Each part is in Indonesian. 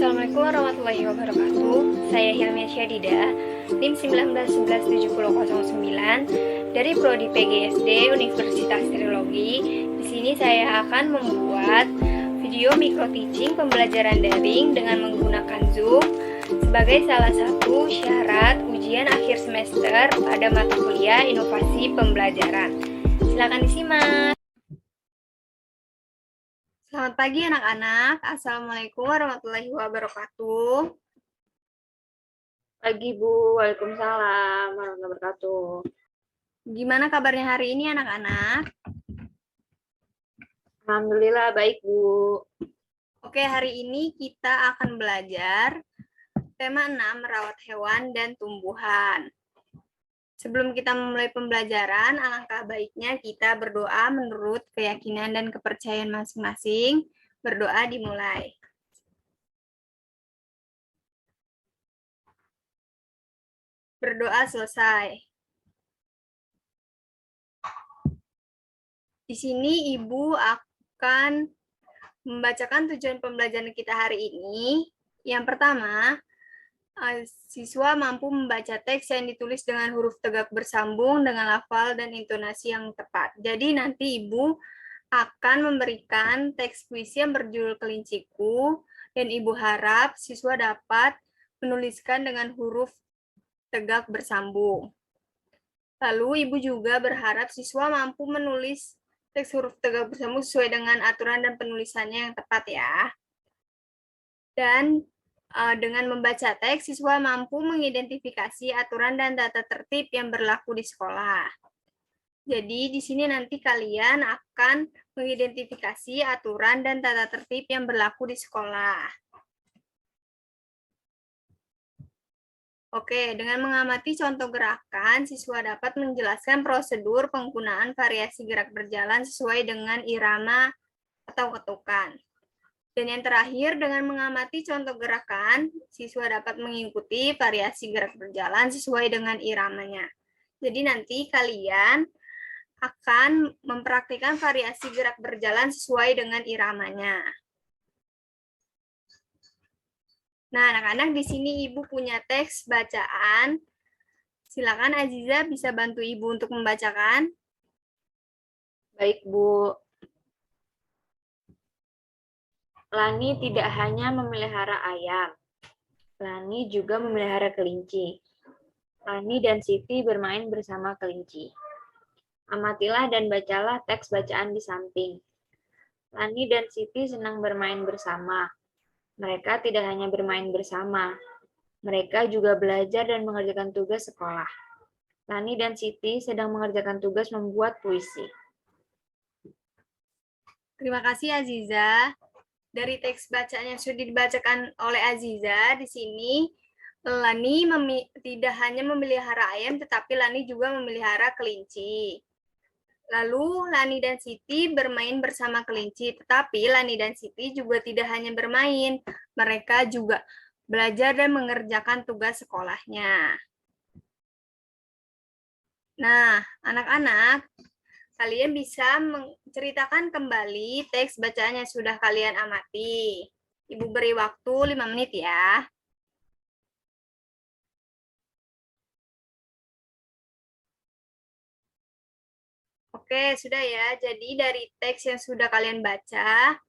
Assalamualaikum warahmatullahi wabarakatuh. Saya Hilmi Syadida, NIM 19117009 dari Prodi PGSD Universitas Trilogi. Di sini saya akan membuat video micro teaching pembelajaran daring dengan menggunakan Zoom sebagai salah satu syarat ujian akhir semester pada mata kuliah inovasi pembelajaran. Silakan disimak. Selamat pagi anak-anak. Assalamualaikum warahmatullahi wabarakatuh. Pagi Bu, Waalaikumsalam warahmatullahi wabarakatuh. Gimana kabarnya hari ini anak-anak? Alhamdulillah baik Bu. Oke, hari ini kita akan belajar tema 6, merawat hewan dan tumbuhan. Sebelum kita memulai pembelajaran, alangkah baiknya kita berdoa menurut keyakinan dan kepercayaan masing-masing. Berdoa dimulai. Berdoa selesai. Di sini Ibu akan membacakan tujuan pembelajaran kita hari ini. Yang pertama, siswa mampu membaca teks yang ditulis dengan huruf tegak bersambung dengan lafal dan intonasi yang tepat. Jadi nanti Ibu akan memberikan teks puisi yang berjudul Kelinciku, dan Ibu harap siswa dapat menuliskan dengan huruf tegak bersambung. Lalu Ibu juga berharap siswa mampu menulis teks huruf tegak bersambung sesuai dengan aturan dan penulisannya yang tepat ya. Dan dengan membaca teks, siswa mampu mengidentifikasi aturan dan tata tertib yang berlaku di sekolah. Jadi di sini nanti kalian akan mengidentifikasi aturan dan tata tertib yang berlaku di sekolah. Oke, dengan mengamati contoh gerakan, siswa dapat menjelaskan prosedur penggunaan variasi gerak berjalan sesuai dengan irama atau ketukan. Dan yang terakhir, dengan mengamati contoh gerakan, siswa dapat mengikuti variasi gerak berjalan sesuai dengan iramanya. Jadi nanti kalian akan mempraktikkan variasi gerak berjalan sesuai dengan iramanya. Nah, anak-anak, di sini Ibu punya teks bacaan. Silakan Aziza bisa bantu Ibu untuk membacakan. Baik Bu. Lani tidak hanya memelihara ayam. Lani juga memelihara kelinci. Lani dan Siti bermain bersama kelinci. Amatilah dan bacalah teks bacaan di samping. Lani dan Siti senang bermain bersama. Mereka tidak hanya bermain bersama. Mereka juga belajar dan mengerjakan tugas sekolah. Lani dan Siti sedang mengerjakan tugas membuat puisi. Terima kasih Aziza. Dari teks bacaan yang sudah dibacakan oleh Aziza, di sini Lani tidak hanya memelihara ayam, tetapi Lani juga memelihara kelinci. Lalu Lani dan Siti bermain bersama kelinci, tetapi Lani dan Siti juga tidak hanya bermain, mereka juga belajar dan mengerjakan tugas sekolahnya. Nah, anak-anak, kalian bisa menceritakan kembali teks bacaan yang sudah kalian amati. Ibu beri waktu 5 menit ya. Oke, sudah ya. Jadi dari teks yang sudah kalian baca,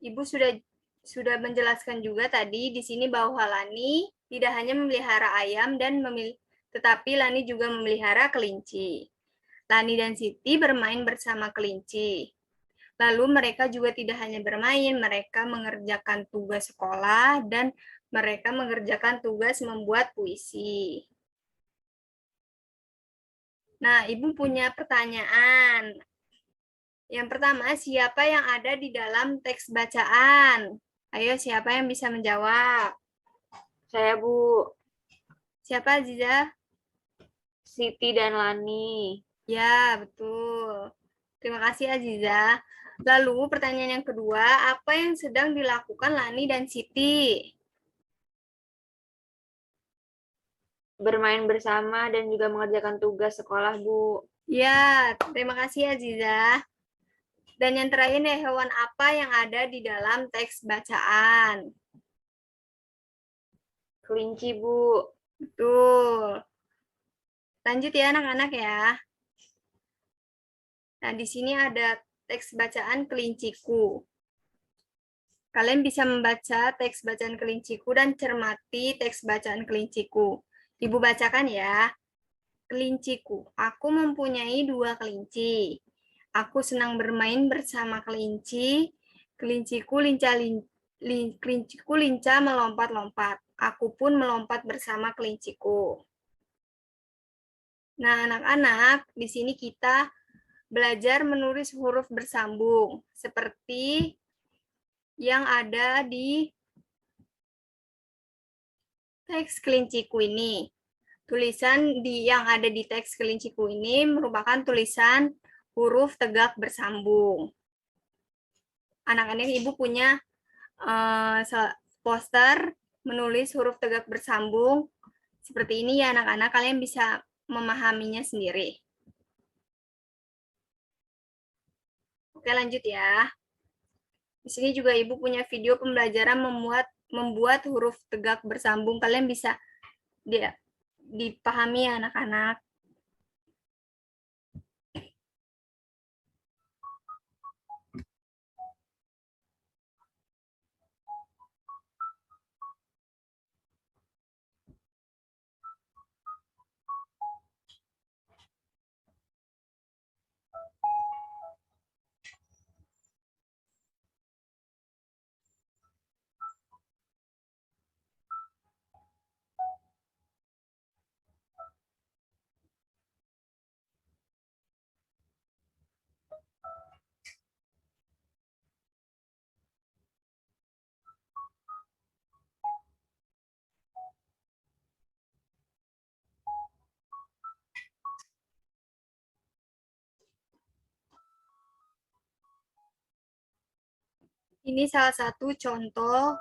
Ibu sudah menjelaskan juga tadi di sini bahwa Lani tidak hanya memelihara ayam tetapi Lani juga memelihara kelinci. Lani dan Siti bermain bersama kelinci. Lalu mereka juga tidak hanya bermain, mereka mengerjakan tugas sekolah dan mereka mengerjakan tugas membuat puisi. Nah, Ibu punya pertanyaan. Yang pertama, siapa yang ada di dalam teks bacaan? Ayo, siapa yang bisa menjawab? Saya Bu. Siapa, Aziza? Siti dan Lani. Ya, betul. Terima kasih, Aziza. Lalu, pertanyaan yang kedua, apa yang sedang dilakukan Lani dan Siti? Bermain bersama dan juga mengerjakan tugas sekolah, Bu. Ya, terima kasih, Aziza. Dan yang terakhir nih, hewan apa yang ada di dalam teks bacaan? Kelinci, Bu. Betul. Lanjut ya anak-anak ya. Nah, di sini ada teks bacaan kelinciku. Kalian bisa membaca teks bacaan kelinciku dan cermati teks bacaan kelinciku. Ibu bacakan ya. Kelinciku, aku mempunyai 2 kelinci. Aku senang bermain bersama kelinci. Kelinciku lincah melompat-lompat. Aku pun melompat bersama kelinciku. Nah, anak-anak, di sini kita belajar menulis huruf bersambung seperti yang ada di teks kelinciku ini. Tulisan yang ada di teks kelinciku ini merupakan tulisan huruf tegak bersambung. Anak-anak, Ibu punya poster menulis huruf tegak bersambung seperti ini ya anak-anak, kalian bisa memahaminya sendiri. Oke, lanjut ya. Di sini juga Ibu punya video pembelajaran membuat huruf tegak bersambung. Kalian bisa dipahami ya anak-anak. Ini salah satu contoh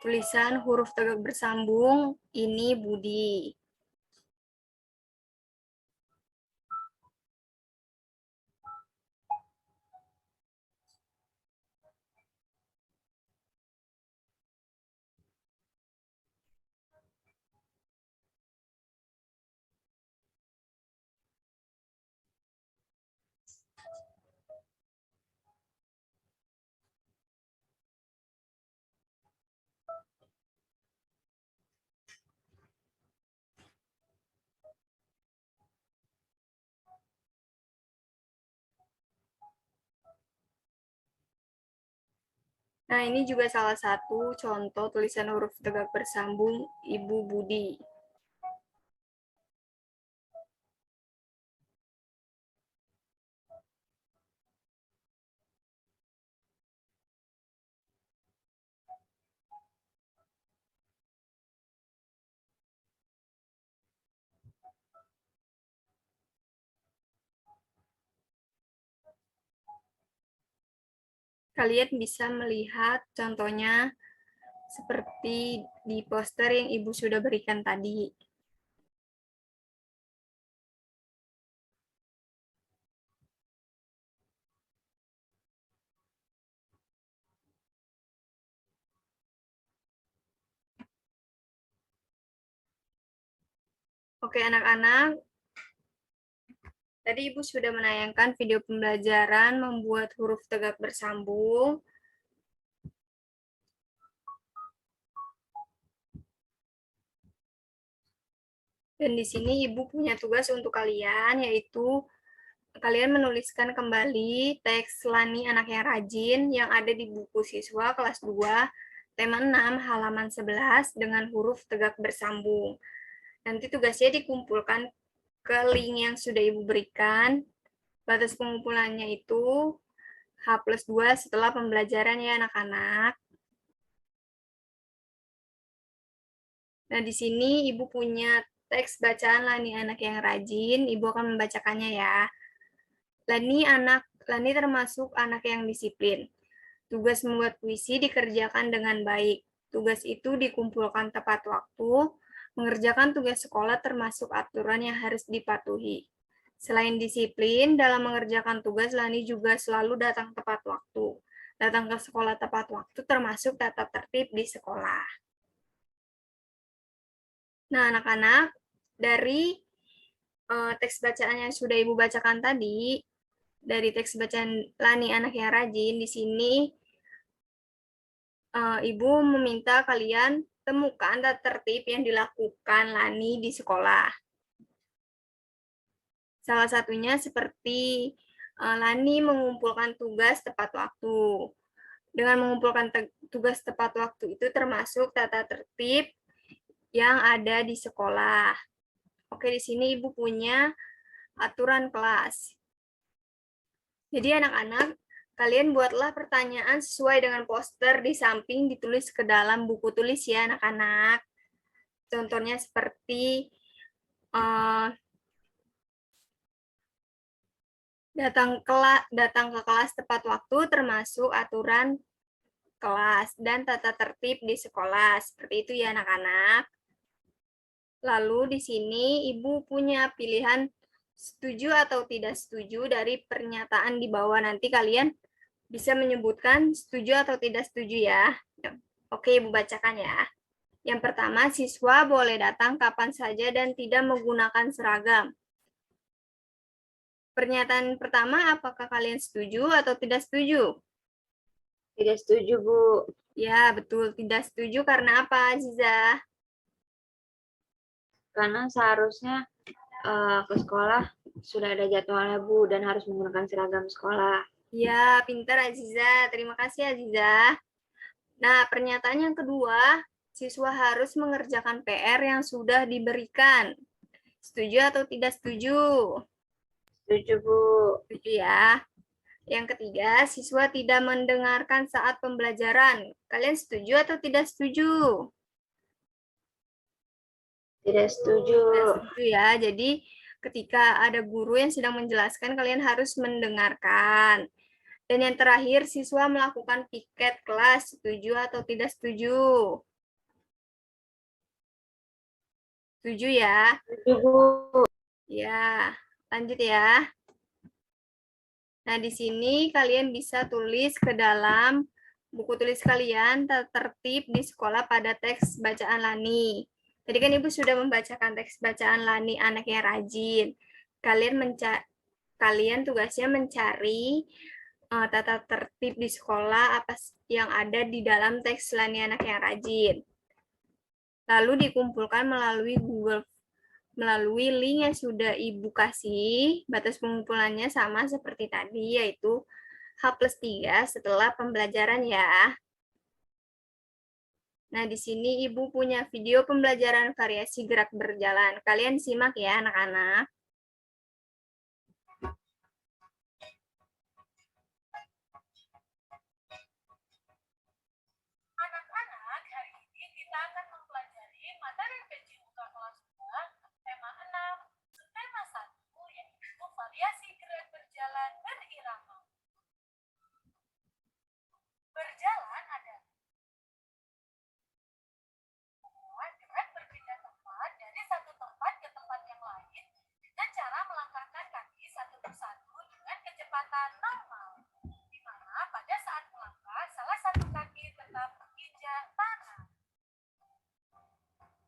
tulisan huruf tegak bersambung. Ini Budi. Nah, ini juga salah satu contoh tulisan huruf tegak bersambung Ibu Budi. Kalian bisa melihat contohnya seperti di poster yang Ibu sudah berikan tadi. Oke, anak-anak, tadi Ibu sudah menayangkan video pembelajaran membuat huruf tegak bersambung. Dan di sini Ibu punya tugas untuk kalian, yaitu kalian menuliskan kembali teks Lani Anak yang Rajin yang ada di buku siswa kelas 2, tema 6, halaman 11 dengan huruf tegak bersambung. Nanti tugasnya dikumpulkan ke link yang sudah Ibu berikan. Batas pengumpulannya itu H+2 setelah pembelajaran ya anak-anak. Nah, di sini Ibu punya teks bacaan Lani Anak yang Rajin. Ibu akan membacakannya ya. Lani termasuk anak yang disiplin. Tugas membuat puisi dikerjakan dengan baik. Tugas itu dikumpulkan tepat waktu. Mengerjakan tugas sekolah termasuk aturan yang harus dipatuhi. Selain disiplin, dalam mengerjakan tugas, Lani juga selalu datang tepat waktu. Datang ke sekolah tepat waktu termasuk tata tertib di sekolah. Nah, anak-anak, dari teks bacaan yang sudah Ibu bacakan tadi, dari teks bacaan Lani anak yang rajin, di sini Ibu meminta kalian temukan tata tertib yang dilakukan Lani di sekolah. Salah satunya seperti Lani mengumpulkan tugas tepat waktu. Dengan mengumpulkan tugas tepat waktu itu termasuk tata tertib yang ada di sekolah. Oke, di sini Ibu punya aturan kelas. Jadi anak-anak, kalian buatlah pertanyaan sesuai dengan poster di samping ditulis ke dalam buku tulis ya anak-anak. Contohnya seperti datang ke kelas tepat waktu termasuk aturan kelas dan tata tertib di sekolah. Seperti itu ya anak-anak. Lalu di sini Ibu punya pilihan setuju atau tidak setuju dari pernyataan di bawah. Nanti kalian bisa menyebutkan setuju atau tidak setuju ya. Oke, Ibu bacakan ya. Yang pertama, siswa boleh datang kapan saja dan tidak menggunakan seragam. Pernyataan pertama, apakah kalian setuju atau tidak setuju? Tidak setuju, Bu. Ya, betul. Tidak setuju karena apa, Aziza? Karena seharusnya ke sekolah sudah ada jadwalnya, Bu, dan harus menggunakan seragam sekolah. Ya, pintar Aziza. Terima kasih Aziza. Nah, pernyataan yang kedua, siswa harus mengerjakan PR yang sudah diberikan. Setuju atau tidak setuju? Setuju, Bu. Setuju ya. Yang ketiga, siswa tidak mendengarkan saat pembelajaran. Kalian setuju atau tidak setuju? Tidak setuju. Tidak setuju ya. Jadi, ketika ada guru yang sedang menjelaskan, kalian harus mendengarkan. Dan yang terakhir, siswa melakukan piket kelas. Setuju atau tidak setuju? Setuju ya? Setuju, Bu. Ya, lanjut ya. Nah, di sini kalian bisa tulis ke dalam buku tulis kalian tertib di sekolah pada teks bacaan Lani. Tadi kan Ibu sudah membacakan teks bacaan Lani anak yang rajin. Kalian tugasnya mencari tata tertib di sekolah apa yang ada di dalam teks Lani anak yang rajin. Lalu dikumpulkan melalui link yang sudah Ibu kasih. Batas pengumpulannya sama seperti tadi, yaitu H+3 setelah pembelajaran ya. Nah, di sini Ibu punya video pembelajaran variasi gerak berjalan. Kalian simak ya, anak-anak. Anak-anak, hari ini kita akan mempelajari materi PJUK kelas 2, tema 6, tema 1, yaitu variasi gerak berjalan berirama. Berjalan adalah gerak berpindah tempat dari satu tempat ke tempat yang lain dengan cara melangkahkan kaki satu persatu dengan kecepatan normal, di mana pada saat melangkah, salah satu kaki tetap menginjak tanah.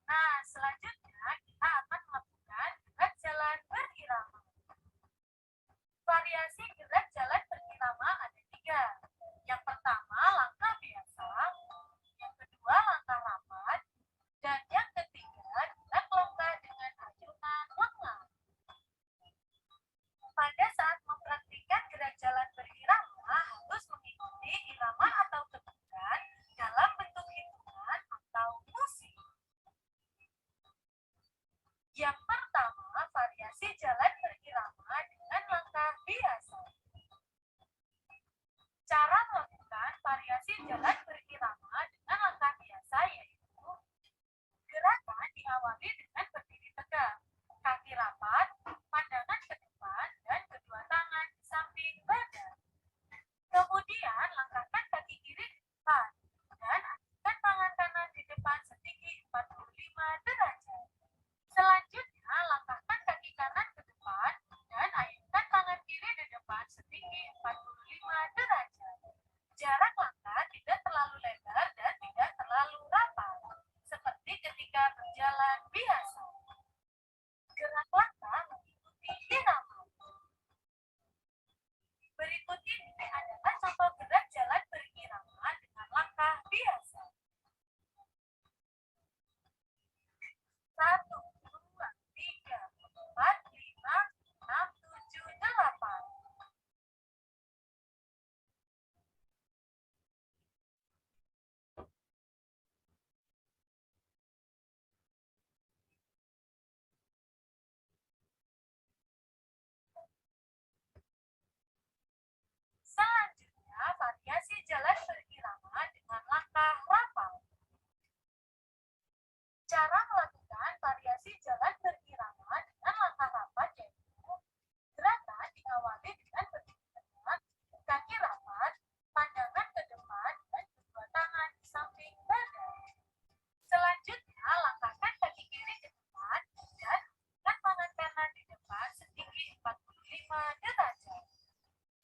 Nah, selanjutnya kita akan melakukan gerak jalan berirama. Variasi gerak jalan berirama ada 3. Yang pertama, langkah biasa. Yang kedua, langkah rapat. Dan yang ketiga, gerak longgar dengan ayunan lengan. Pada saat mempraktikkan gerak jalan berirama, harus mengikuti irama atau ketukan dalam bentuk hitungan atau musik. Yang pertama, variasi jalan berirama dengan langkah biasa. Cara melakukan variasi jalan berirama dengan langkah biasa yaitu gerakan diawali dengan berdiri tegak, kaki rapat, pandangan ke depan, dan kedua tangan di samping badan. Kemudian langkahkan kaki kiri di depan dan angkatkan tangan kanan di depan setinggi 45 derajat. Selanjutnya, langkahkan kaki kanan ke depan dan ayunkan tangan kiri di depan setinggi 45 derajat. Jarak langkah tidak terlalu lebar dan tidak terlalu rapat, seperti ketika berjalan biasa. Cara melakukan variasi jalan berirama dengan langkah rapat yaitu gerakan diawali dengan berdiri tegak, kaki rapat, pandangan ke depan, dan kedua tangan di samping badan. Selanjutnya, langkahkan kaki kiri ke depan dan tangan kanan di depan setinggi 45 derajat.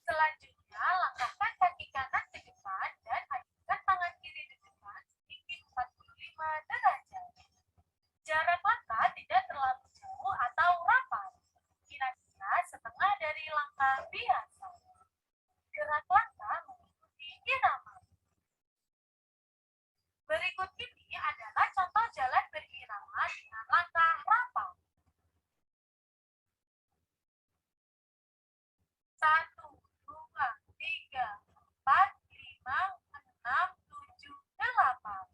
Selanjutnya, langkahkan kaki kanan ke depan dan ayunkan tangan kiri di depan setinggi 45 derajat. Jarak langkah tidak terlalu jauh atau rapat, kira-kira setengah dari langkah biasa. Gerak langkah mengikuti irama. Berikut ini adalah contoh jalan berirama dengan langkah rapat. 1, 2, 3, 4, 5, 6, 7, 8.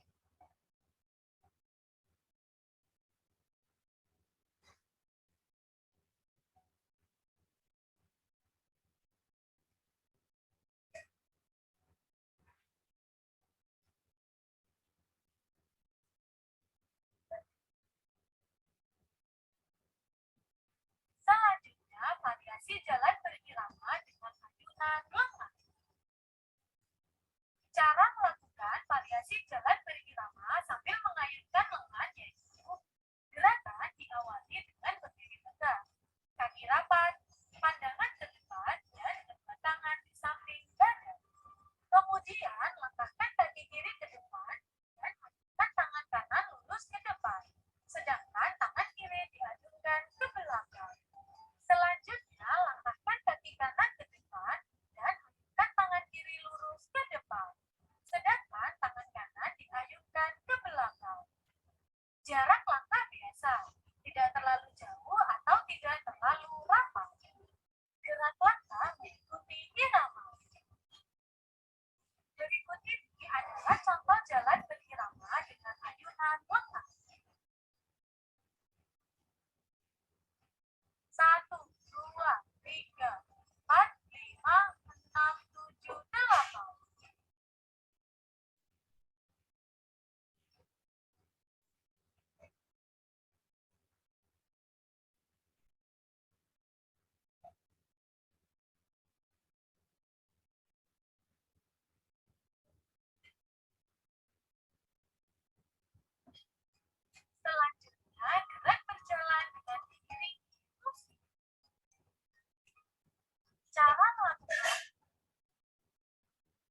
Selanjutnya, variasi jalan berirama dengan ayunan lengan. Cara melakukan variasi jalan berirama sambil mengayunkan lengan yaitu gerakan diawali dengan berdiri tegak, kaki rapat, pandangan ke depan, dan kedua tangan di samping badan. Kemudian, langkahkan kaki kiri ke depan dan ayunkan tangan kanan lurus ke depan, sedangkan tangan kiri diayunkan ke belakang. Selanjutnya, langkahkan kaki kanan ke depan dan ayunkan tangan kiri lurus ke depan, sedangkan tangan kanan diayunkan ke belakang. Jarak langkah biasa, tidak terlalu jauh atau tidak terlalu rapat. Gerak langkah mengikuti irama. Berikut ini adalah contoh jalan berirama dengan ayunan lengan. 1, 2, 3, 4, 5, 6, 7, 8. Selanjutnya, gerak berjalan dengan diiringi musik. Cara melakukan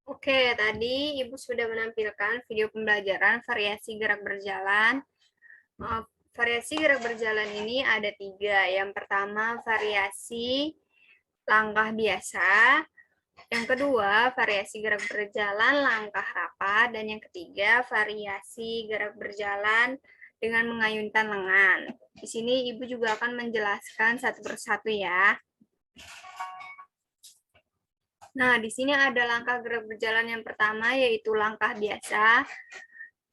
Oke, tadi Ibu sudah menampilkan video pembelajaran variasi gerak berjalan. Variasi gerak berjalan ini ada 3. Yang pertama, variasi langkah biasa. Yang kedua, variasi gerak berjalan langkah rapat. Dan yang ketiga, variasi gerak berjalan dengan mengayunkan lengan. Di sini Ibu juga akan menjelaskan satu persatu ya. Nah, di sini ada langkah gerak berjalan yang pertama, yaitu langkah biasa.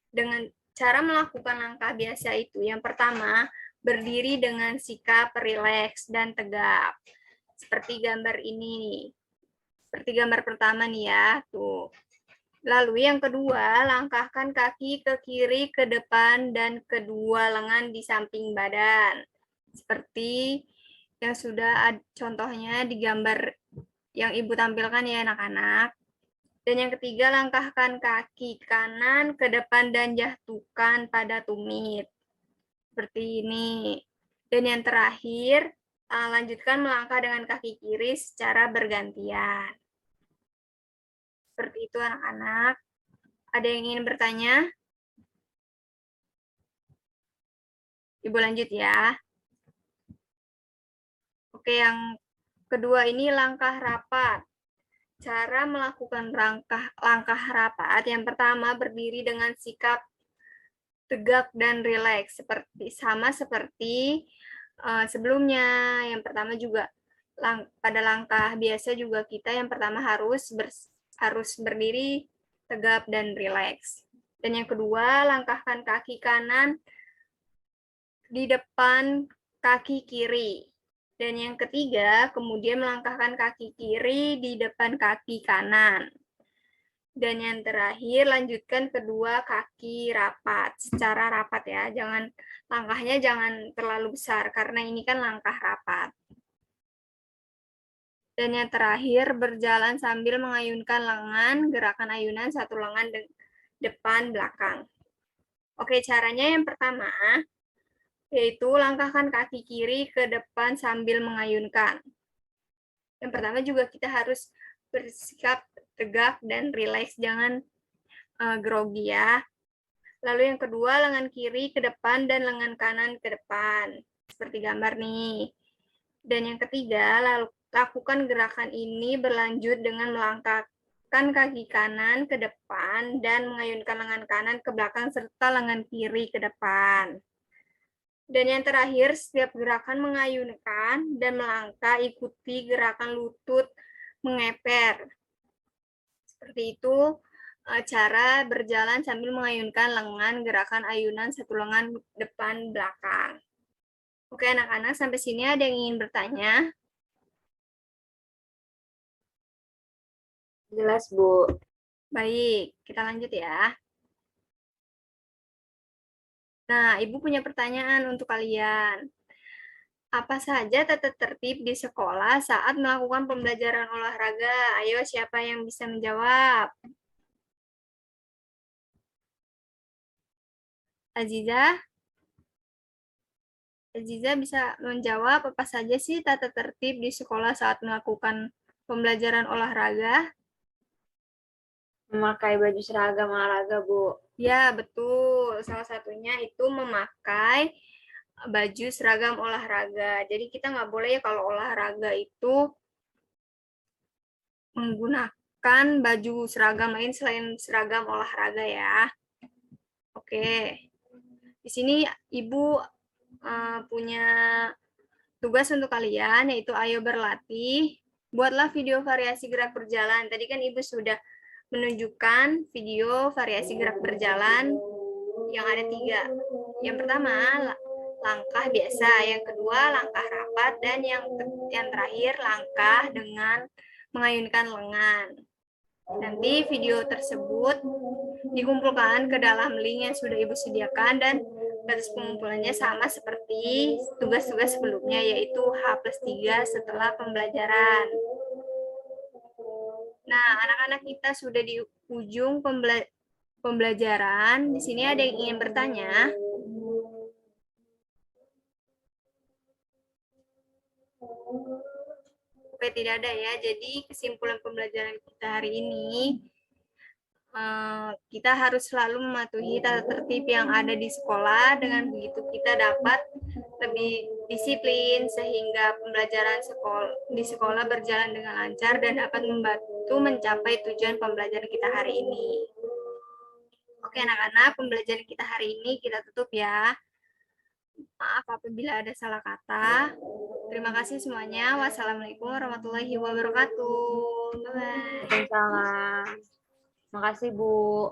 Dengan cara melakukan langkah biasa itu, yang pertama, berdiri dengan sikap rileks dan tegap. Seperti gambar ini. Seperti gambar pertama nih ya, tuh. Lalu yang kedua, langkahkan kaki ke kiri, ke depan, dan kedua lengan di samping badan. Seperti yang sudah contohnya di gambar yang Ibu tampilkan ya anak-anak. Dan yang ketiga, langkahkan kaki kanan ke depan dan jatuhkan pada tumit. Seperti ini. Dan yang terakhir, lanjutkan melangkah dengan kaki kiri secara bergantian. Seperti itu anak-anak. Ada yang ingin bertanya? Ibu lanjut ya. Oke, yang kedua ini langkah rapat. Cara melakukan langkah rapat, yang pertama berdiri dengan sikap tegak dan rileks, sama seperti sebelumnya. Yang pertama juga pada langkah biasa juga kita yang pertama harus berdiri tegap dan rileks. Dan yang kedua, langkahkan kaki kanan di depan kaki kiri. Dan yang ketiga, kemudian melangkahkan kaki kiri di depan kaki kanan. Dan yang terakhir, lanjutkan kedua kaki rapat, secara rapat ya. Langkahnya jangan terlalu besar, karena ini kan langkah rapat. Dan yang terakhir, berjalan sambil mengayunkan lengan, gerakan ayunan satu lengan depan belakang. Oke, caranya yang pertama, yaitu langkahkan kaki kiri ke depan sambil mengayunkan. Yang pertama juga kita harus bersikap tegak dan rileks, jangan grogi ya. Lalu yang kedua, lengan kiri ke depan dan lengan kanan ke depan, seperti gambar nih. Dan yang ketiga, lakukan gerakan ini berlanjut dengan melangkahkan kaki kanan ke depan dan mengayunkan lengan kanan ke belakang serta lengan kiri ke depan. Dan yang terakhir, setiap gerakan mengayunkan dan melangkah, ikuti gerakan lutut mengeper. Seperti itu cara berjalan sambil mengayunkan lengan, gerakan ayunan satu lengan depan belakang. Oke anak-anak, sampai sini ada yang ingin bertanya? Jelas, Bu. Baik, kita lanjut ya. Nah, Ibu punya pertanyaan untuk kalian. Apa saja tata tertib di sekolah saat melakukan pembelajaran olahraga? Ayo, siapa yang bisa menjawab? Aziza? Aziza bisa menjawab apa saja sih tata tertib di sekolah saat melakukan pembelajaran olahraga? Memakai baju seragam olahraga, Bu. Ya, betul. Salah satunya itu memakai baju seragam olahraga. Jadi kita nggak boleh ya kalau olahraga itu menggunakan baju seragam lain selain seragam olahraga ya. Oke. Di sini Ibu punya tugas untuk kalian, yaitu ayo berlatih. Buatlah video variasi gerak berjalan. Tadi kan Ibu sudah menunjukkan video variasi gerak berjalan yang ada 3. Yang pertama, langkah biasa. Yang kedua, langkah rapat. Dan yang terakhir, langkah dengan mengayunkan lengan. Nanti video tersebut dikumpulkan ke dalam link yang sudah Ibu sediakan dan batas pengumpulannya sama seperti tugas-tugas sebelumnya, yaitu H+3 setelah pembelajaran. Nah, anak-anak kita sudah di ujung pembelajaran. Di sini ada yang ingin bertanya? Oke, tidak ada ya. Jadi kesimpulan pembelajaran kita hari ini, kita harus selalu mematuhi tata tertib yang ada di sekolah. Dengan begitu kita dapat lebih disiplin sehingga pembelajaran di sekolah berjalan dengan lancar dan dapat membantu mencapai tujuan pembelajaran kita hari ini. Oke anak-anak, pembelajaran kita hari ini kita tutup ya. Maaf apabila ada salah kata. Terima kasih semuanya. Wassalamualaikum warahmatullahi wabarakatuh. Bye-bye. Waalaikumsalam. Makasih, Bu.